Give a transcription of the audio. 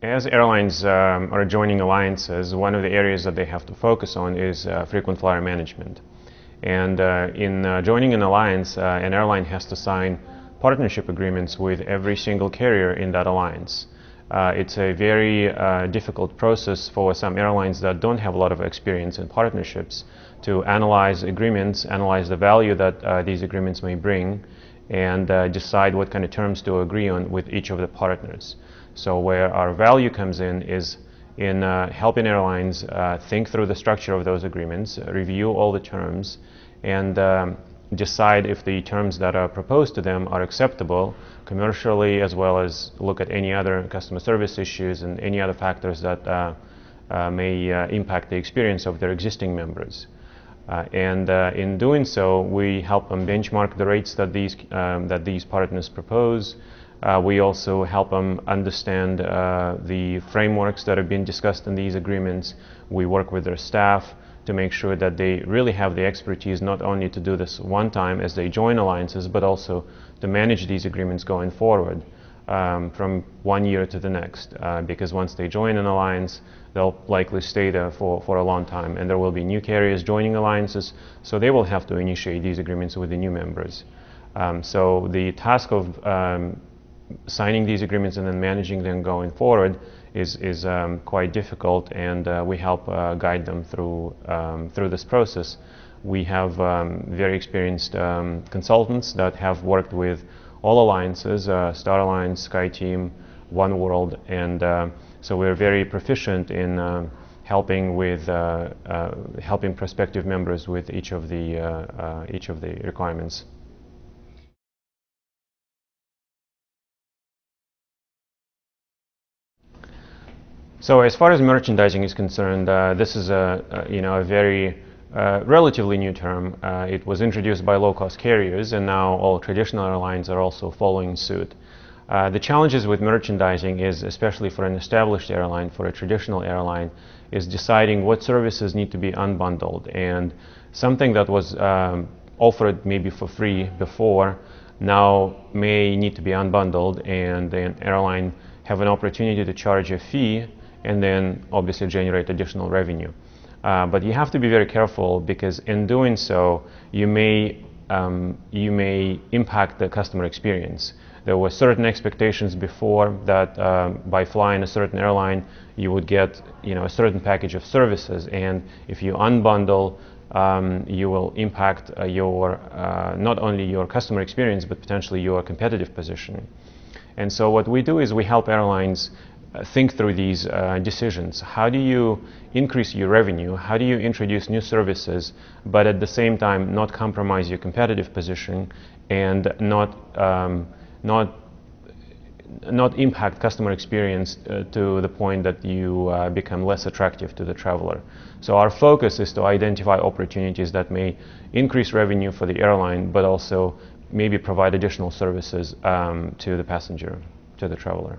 As airlines are joining alliances, one of the areas that they have to focus on is frequent flyer management. And in joining an alliance, an airline has to sign partnership agreements with every single carrier in that alliance. It's a very difficult process for some airlines that don't have a lot of experience in partnerships to analyze agreements, analyze the value that these agreements may bring, and decide what kind of terms to agree on with each of the partners. So where our value comes in is in helping airlines think through the structure of those agreements, review all the terms, and decide if the terms that are proposed to them are acceptable commercially, as well as look at any other customer service issues and any other factors that may impact the experience of their existing members. In doing so, we help them benchmark the rates that these partners propose. We also help them understand the frameworks that have been discussed in these agreements. We work with their staff to make sure that they really have the expertise not only to do this one time as they join alliances, but also to manage these agreements going forward from one year to the next. Because once they join an alliance, they'll likely stay there for a long time, and there will be new carriers joining alliances, so they will have to initiate these agreements with the new members. So the task of signing these agreements and then managing them going forward is quite difficult, and we help guide them through this process. We have very experienced consultants that have worked with all alliances, Star Alliance, SkyTeam, One World, and so we're very proficient in helping prospective members with each of the requirements. So as far as merchandising is concerned, this is a very relatively new term. It was introduced by low-cost carriers, and now all traditional airlines are also following suit. The challenges with merchandising is, especially for an established airline, for a traditional airline, is deciding what services need to be unbundled. And something that was offered maybe for free before now may need to be unbundled, and the airline have an opportunity to charge a fee and then obviously generate additional revenue. But you have to be very careful, because in doing so, you may impact the customer experience. There were certain expectations before that by flying a certain airline, you would get a certain package of services, and if you unbundle, you will impact not only your customer experience, but potentially your competitive position. And so what we do is we help airlines think through these decisions. How do you increase your revenue? How do you introduce new services, but at the same time not compromise your competitive position and not impact customer experience to the point that you become less attractive to the traveler? So our focus is to identify opportunities that may increase revenue for the airline, but also maybe provide additional services to the passenger, to the traveler.